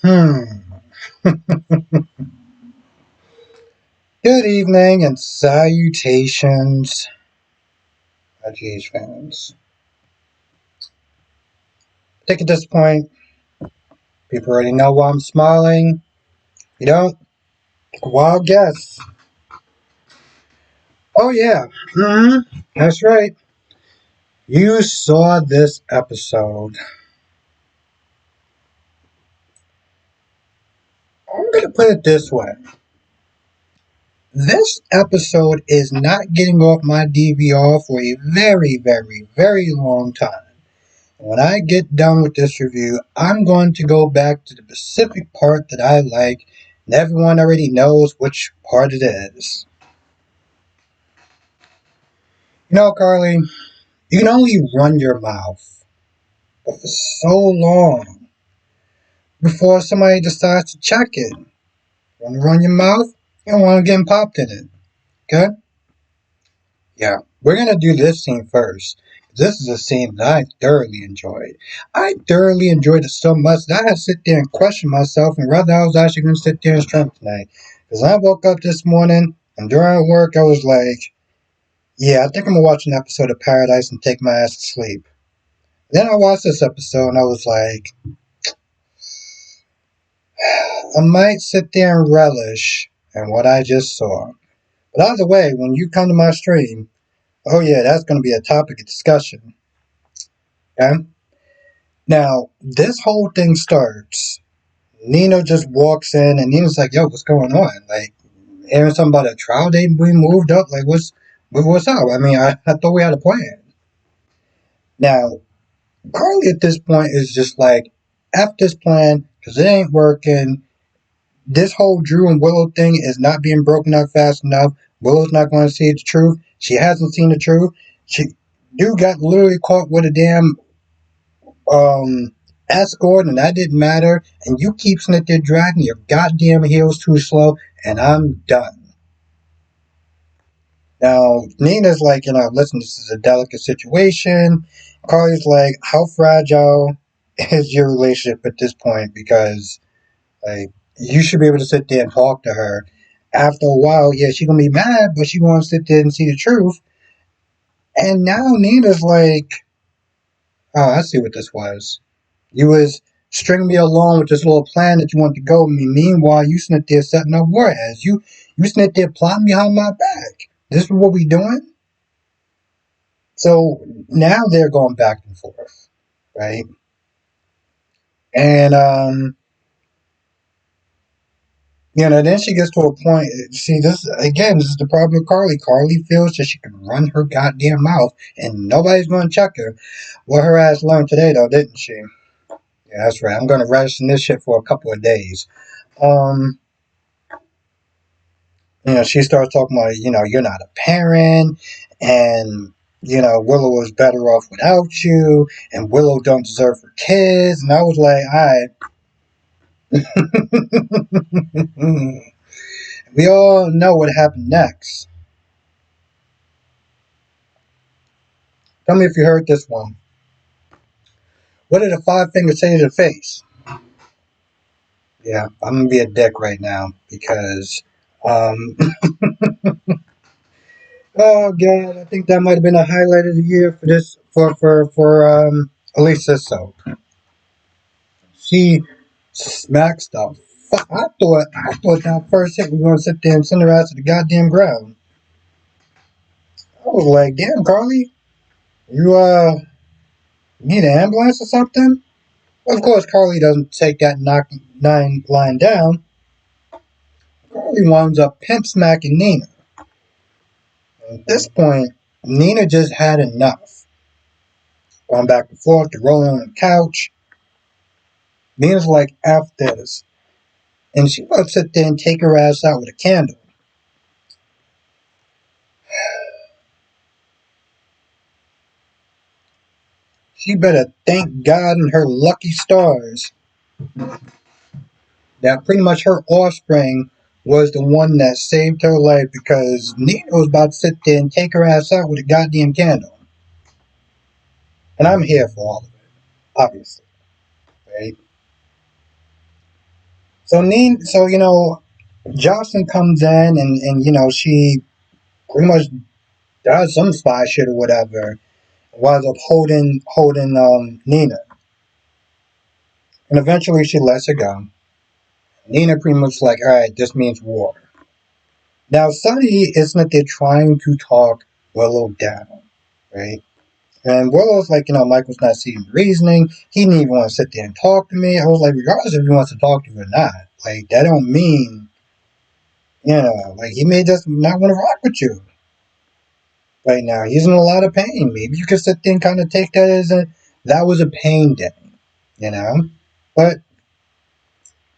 Hmm. Good evening and salutations, IGH fans. I think at this point, people already know why I'm smiling. You don't? Wild guess. Oh, yeah. That's right. You saw this episode. I'm going to put it this way. This episode is not getting off my DVR for a very, very, very long time. When I get done with this review, I'm going to go back to the specific part that I like, and everyone already knows which part it is. You know, Carly, you can only run your mouth but for so long before somebody decides to check it. You want to run your mouth? You don't want to get popped in it. Okay? Yeah, we're going to do this scene first. This is a scene that I thoroughly enjoyed. I thoroughly enjoyed it so much that I had to sit there and question myself and whether I was actually going to sit there and stream tonight. Because I woke up this morning and during work I was like, yeah, I think I'm going to watch an episode of Paradise and take my ass to sleep. Then I watched this episode and I was like, I might sit there and relish in what I just saw. But either way, when you come to my stream, oh yeah, that's going to be a topic of discussion. Okay? Now, this whole thing starts. Nina just walks in, and Nina's like, "Yo, what's going on? Like, hearing something about a trial date being moved up. Like, what's up? I mean, I thought we had a plan." Now, Carly at this point is just like, "F this plan because it ain't working. This whole Drew and Willow thing is not being broken up fast enough. Willow's not going to see the truth. She hasn't seen the truth. She, dude got literally caught with a damn um escort and that didn't matter and you keep sitting there dragging your goddamn heels too slow and I'm done. Now Nina's like, listen, this is a delicate situation. Carly's like, how fragile is your relationship at this point? Because like you should be able to sit there and talk to her. After a while, yeah, she's gonna be mad, but she gonna sit there and see the truth. And now Nina's like, oh, I see what this was. You was stringing me along with this little plan that you want to go with me. Meanwhile, you sitting there setting up warheads. You sitting there plotting behind my back. This is what we doing? So now they're going back and forth, right? And then she gets to a point. See, this again, this is the problem with Carly. Carly feels that she can run her goddamn mouth and nobody's going to check her. Well, her ass learned today, though, didn't she? Yeah, that's right. I'm going to rest in this shit for a couple of days. Um, she starts talking about, you're not a parent, and Willow was better off without you, and Willow don't deserve her kids. And I was like, all right. We all know what happened next. Tell me if you heard this one. What did a five finger say to the face? Yeah, I'm gonna be a dick right now because um oh god, I think that might have been a highlight of the year for this for Elisa. So she smacks the fuck. I thought that first hit we were gonna sit there and send her ass to the goddamn ground. I was like, damn, Carly, you need an ambulance or something? Of course, Carly doesn't take that knock nine line down. Carly winds up pimp smacking Nina. At this point, Nina just had enough. Going back and forth, to rolling on the couch. Nina's like, F this. And she about to sit there and take her ass out with a candle. She better thank God and her lucky stars that pretty much her offspring was the one that saved her life because Nina was about to sit there and take her ass out with a goddamn candle. And I'm here for all of it, obviously, right? Jocelyn comes in and she pretty much does some spy shit or whatever, winds up holding Nina, and eventually she lets her go. Nina pretty much like, all right, this means war. Now Sonny isn't that they're trying to talk Willow down, right? And Willow's like, Michael's not seeing reasoning. He didn't even want to sit there and talk to me. I was like, regardless if he wants to talk to you or not, like that don't mean, like he may just not want to rock with you right now. He's in a lot of pain. Maybe you could sit there and kind of take that as that was a pain day, you know. But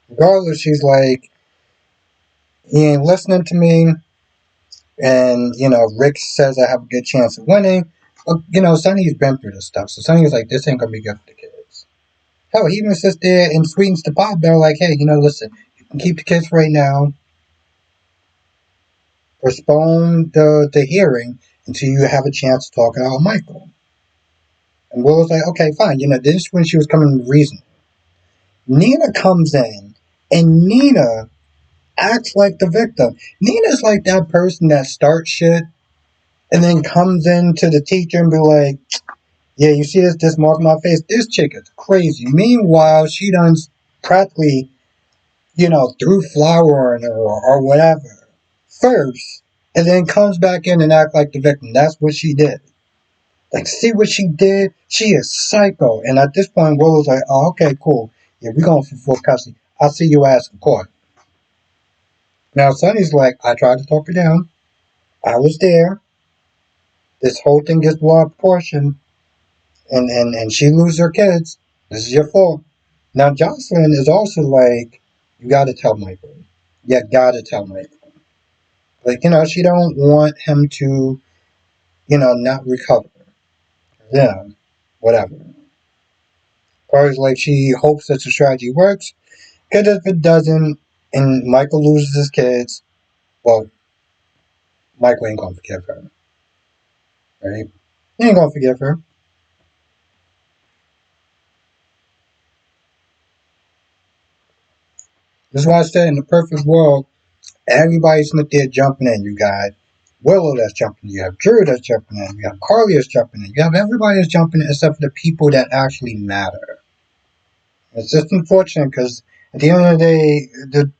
regardless, she's like, he ain't listening to me, and Rick says I have a good chance of winning. But, Sonny's been through this stuff, so Sonny's like, this ain't gonna be good for the kids. Hell, he even sits there and sweetens the pot. They're like, hey, listen, you can keep the kids right now. Postpone the hearing until you have a chance to talk about Michael. And Will was like, okay, fine. This is when she was coming to reason. Nina comes in, and Nina acts like the victim. Nina's like that person that starts shit and then comes in to the teacher and be like, yeah, you see this mark on my face? This chick is crazy. Meanwhile, she done practically, threw flour on her or whatever first, and then comes back in and act like the victim. That's what she did. Like, see what she did? She is psycho. And at this point, Willow's like, oh, okay, cool. Yeah, we're going for full custody. I'll see your ass in court. Now, Sonny's like, I tried to talk her down. I was there. This whole thing gets blown out of proportion. And she loses her kids. This is your fault. Now, Jocelyn is also like, you gotta tell Michael. You gotta tell Michael. Like, she don't want him to, not recover. Yeah, whatever. Or like she hopes that the strategy works. Because if it doesn't, and Michael loses his kids, well, Michael ain't gonna forgive her, right? He ain't gonna forgive her. That's why I said in the perfect world, everybody's not there jumping in. You got Willow that's jumping in. You have Drew that's jumping in. You have Carly that's jumping in. You have everybody that's jumping in except for the people that actually matter. It's just unfortunate because at the end of the day,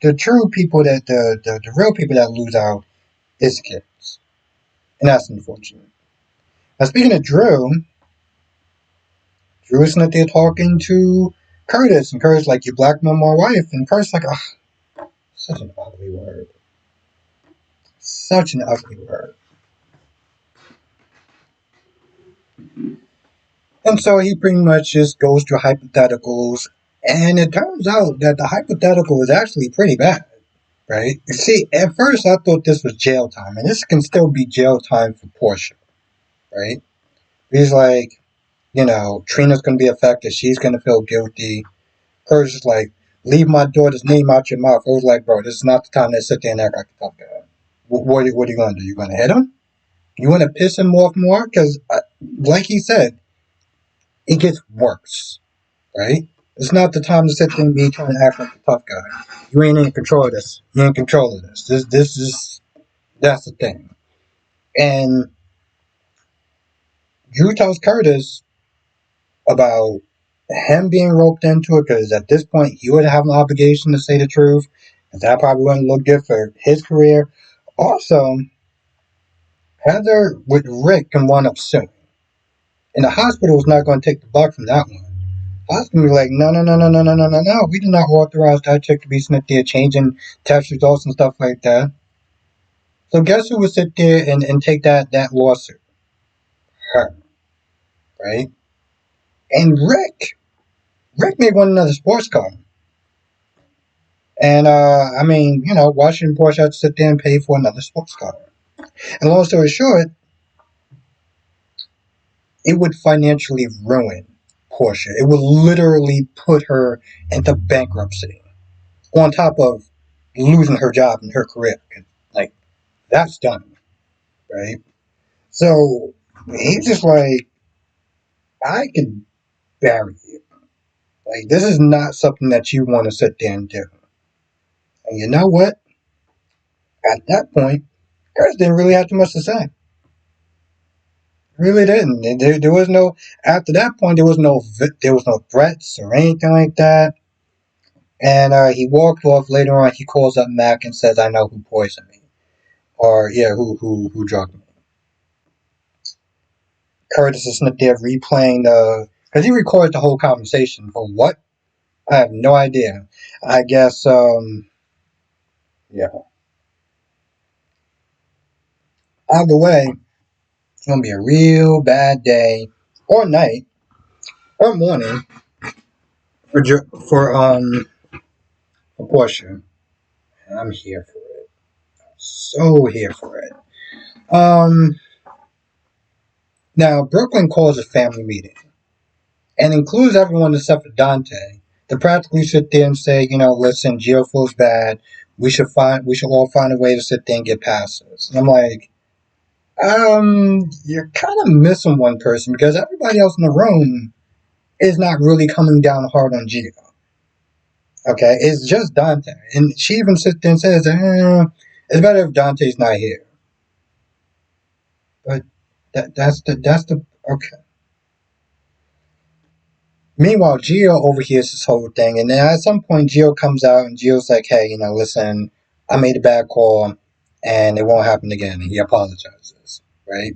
the true people the real people that lose out is kids. And that's unfortunate. Now, speaking of Drew is not there talking to Curtis, and Curtis like, you blackmailed my wife, and Curtis like, oh, such an ugly word. Such an ugly word. And so he pretty much just goes through hypotheticals, and it turns out that the hypothetical is actually pretty bad, right? You see, at first I thought this was jail time, and this can still be jail time for Portia, right? He's like, Trina's going to be affected. She's going to feel guilty. Curtis is like, leave my daughter's name out your mouth. I was like, bro, this is not the time to sit there and act like a tough guy. What are you going to do? You going to hit him? You want to piss him off more? Because, like he said, it gets worse, right? It's not the time to sit there and be trying to act like a tough guy. You ain't in control of this. You ain't in control of this. This is that's the thing. And Drew tells Curtis about him being roped into it because at this point he would have an obligation to say the truth, and that probably wouldn't look good for his career. Also, Heather with Rick can wind up soon, and the hospital is not going to take the buck from that one. I was gonna be like, no, no, no, no, no, no, no, no, no. We did not authorize that chick to be sent there changing test results and stuff like that. So guess who would sit there and take that lawsuit? Her, right? And Rick may want another sports car. And I mean, Washington Porsche had to sit there and pay for another sports car. And long story short, it would financially ruin Portia. It would literally put her into bankruptcy. On top of losing her job and her career. Like, that's done, right? So he's just like, I can bury you. Like, this is not something that you want to sit there and do. And you know what? At that point, Chris didn't really have too much to say. Really didn't. There was no. After that point, there was no threats or anything like that. And he walked off. Later on, he calls up Mac and says, "I know who poisoned me, or yeah, who drugged me." Curtis is not there replaying the because he recorded the whole conversation. For what? I have no idea. I guess yeah. Either way, it's gonna be a real bad day or night or morning for Portia. And I'm here for it. So here for it. Um Now Brooklyn calls a family meeting and includes everyone except for Dante to practically sit there and say, listen, Gio feels bad. We should all find a way to sit there and get past this. And I'm like, you're kind of missing one person because everybody else in the room is not really coming down hard on Gio. Okay, it's just Dante, and she even sits there and says, "It's better if Dante's not here." But that's the okay. Meanwhile, Gio overhears this whole thing, and then at some point, Gio comes out, and Gio's like, "Hey, listen, I made a bad call, and it won't happen again." And he apologizes, right?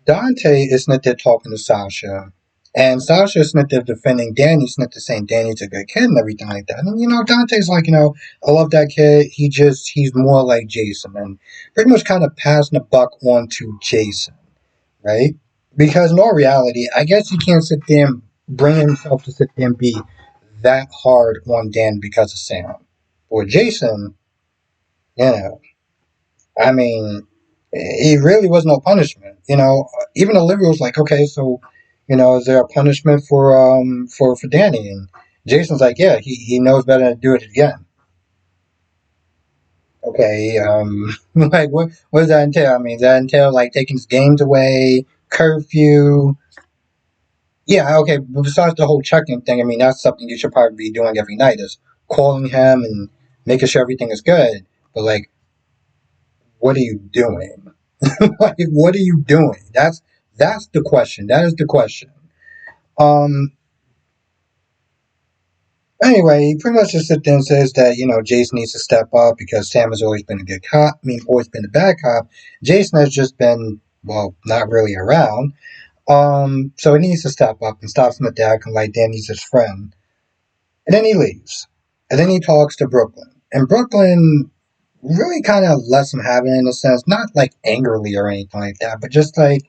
Dante is not there talking to Sasha, and Sasha is not there defending Danny. He's not there saying Danny's a good kid and everything like that. And Dante's like, I love that kid. He's more like Jason, and pretty much kind of passing the buck on to Jason, right? Because in all reality, I guess he can't sit there and bring himself to sit there and be that hard on Dan because of Sam. Or Jason, you know, I mean, it really was no punishment. Even Olivia was like, okay, so, is there a punishment for Danny? And Jason's like, yeah, he knows better to do it again. Okay, like what does that entail? I mean, does that entail like taking his games away, curfew? Yeah, okay. But besides the whole checking thing, I mean, that's something you should probably be doing every night is calling him and making sure everything is good. But like, what are you doing? Like, what are you doing? That's the question. That is the question. Um. Anyway, he pretty much just sits there and says that Jason needs to step up because Sam has always been a good cop. I mean, always been a bad cop. Jason has just been not really around. So he needs to step up and stop Smith acting like Danny's his friend. And then he leaves. And then he talks to Brooklyn. And Brooklyn really kind of lets him have it in a sense, not like angrily or anything like that, but just like,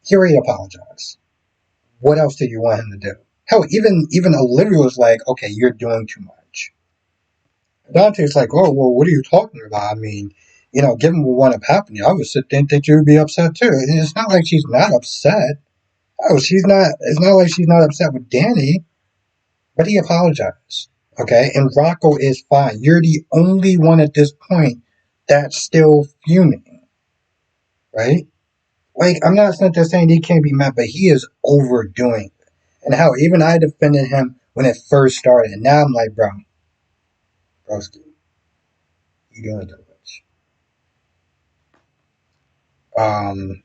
he already apologized. What else did you want him to do? Hell, even Olivia was like, okay, you're doing too much. Dante's like, oh, well, what are you talking about? I mean, given what wound up happening, I would sit there and think you would be upset too. And it's not like she's not upset. Oh, she's not, it's not like she's not upset with Danny, but he apologized. Okay, and Rocco is fine. You're the only one at this point that's still fuming, right? Like, I'm not saying he can't be mad, but he is overdoing it. And how even I defended him when it first started, and now I'm like, broski, you doing too much. Um,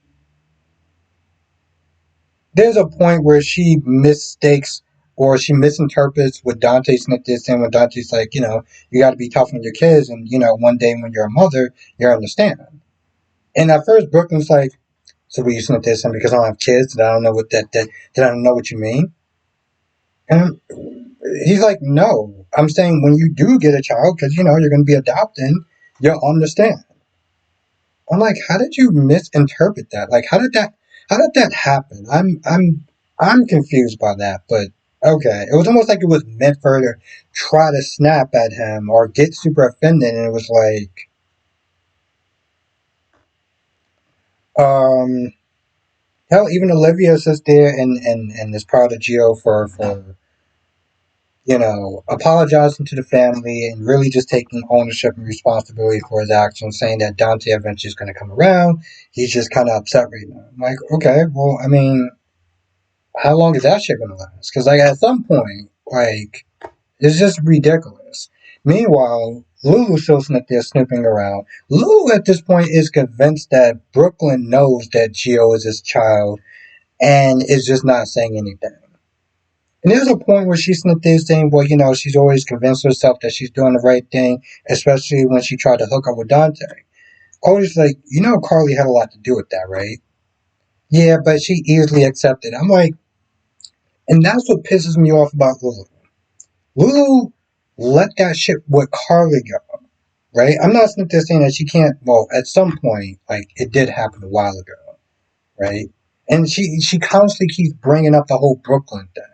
there's a point where she mistakes or she misinterprets what Dante Smith is saying when Dante's like, you got to be tough on your kids, and one day when you're a mother, you'll understand. And at first, Brooklyn's like, so we used to this, and because I don't have kids, that I don't know that I don't know what you mean. And he's like, no, I'm saying when you do get a child, because you're going to be adopting, you'll understand. I'm like, how did you misinterpret that? Like, how did that happen? I'm confused by that, but okay. It was almost like it was meant for her to try to snap at him or get super offended, and it was like, um, hell, even Olivia sits there and is proud of Gio for apologizing to the family and really just taking ownership and responsibility for his actions, saying that Dante eventually is going to come around. He's just kind of upset right now. I'm like, okay, well, I mean, how long is that shit going to last? Because, like, at some point, like, it's just ridiculous. Meanwhile, Lulu's still sitting there snooping around. Lulu at this point is convinced that Brooklyn knows that Gio is his child and is just not saying anything. And there's a point where she's sitting there saying, well, she's always convinced herself that she's doing the right thing, especially when she tried to hook up with Dante. Always like, Carly had a lot to do with that, right? Yeah, but she easily accepted. I'm like, and that's what pisses me off about Lulu. Lulu let that shit with Carly go, right? I'm not sitting there saying that she can't. Well, at some point, like it did happen a while ago, right? And she constantly keeps bringing up the whole Brooklyn thing,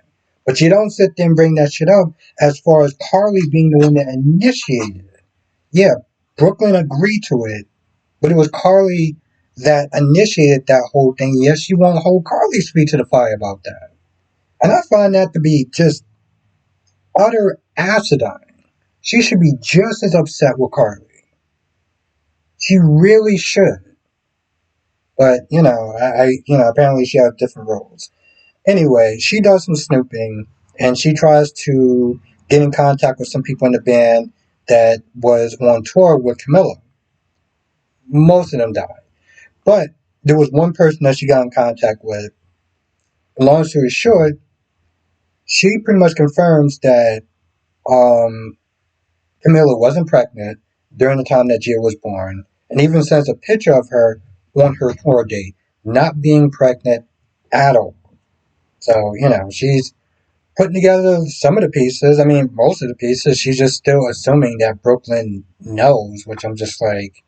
but you don't sit there and bring that shit up as far as Carly being the one that initiated it. Yeah, Brooklyn agreed to it, but it was Carly that initiated that whole thing. Yes, you won't hold Carly's feet to the fire about that. And I find that to be just utter acidine. She should be just as upset with Carly. She really should. But, apparently she has different roles. Anyway, she does some snooping and she tries to get in contact with some people in the band that was on tour with Camilla. Most of them died. But there was one person that she got in contact with. Long story short, she pretty much confirms that um, Camilla wasn't pregnant during the time that Gia was born, and even sends a picture of her on her tour date, not being pregnant at all. So, she's putting together some of the pieces. I mean, most of the pieces. She's just still assuming that Brooklyn knows, which I'm just like,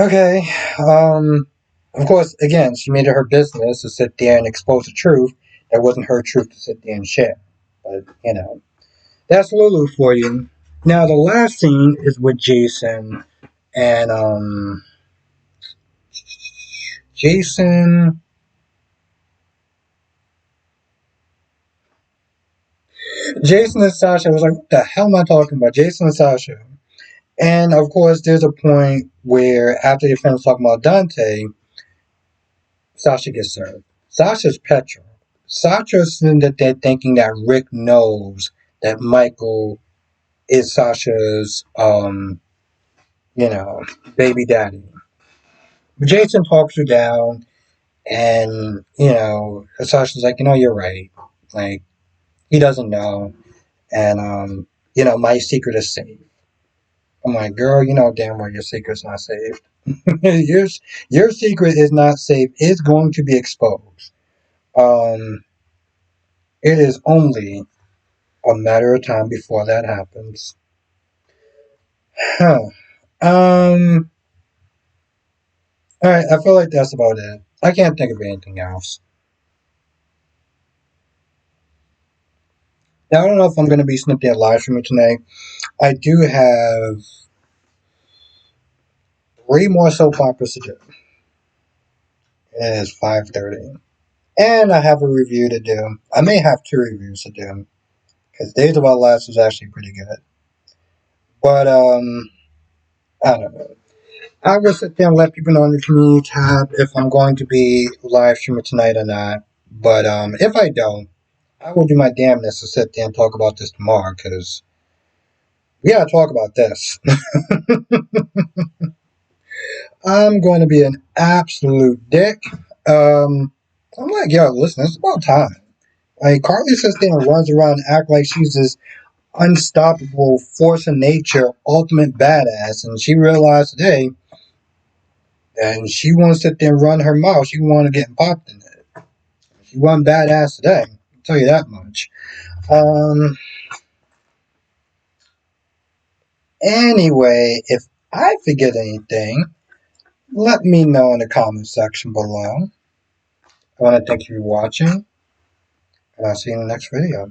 okay. Of course, again, she made it her business to sit there and expose the truth that wasn't her truth to sit there and share. But, that's Lulu for you. Now, the last scene is with Jason, and, Jason. Jason and Sasha. I was like, what the hell am I talking about? Jason and Sasha. And, of course, there's a point where, after they finish talking about Dante, Sasha gets served. Sasha's petrol. Sasha's sitting there thinking that Rick knows that Michael is Sasha's, you know, baby daddy. But Jason talks her down, and, Sasha's like, you're right. Like, he doesn't know, and, my secret is safe. I'm like, girl, you know damn well your secret's not safe. your, your secret is not safe. It's going to be exposed. Um, it is only a matter of time before that happens. Huh. Um, alright, I feel like that's about it. I can't think of anything else. Now, I don't know if I'm going to be snipping at live streaming tonight. I do have 3 more soap operas to do. It is 5:30. And I have a review to do. I may have 2 reviews to do. Because Days of Our Lives was actually pretty good. But, I don't know. I will sit there and let people know in the community tab if I'm going to be live streaming tonight or not. But if I don't, I will do my damnness to sit there and talk about this tomorrow because we gotta talk about this. I'm going to be an absolute dick. I'm like, yo, listen, it's about time. Like Carly sits there and runs around and act like she's this unstoppable force of nature, ultimate badass, and she realized today, and she wants to sit there and run her mouth. She want to get popped in it. She wasn't badass today. I'll tell you that much. Um. Anyway, if I forget anything, let me know in the comment section below. I want to thank you for watching, and I'll see you in the next video.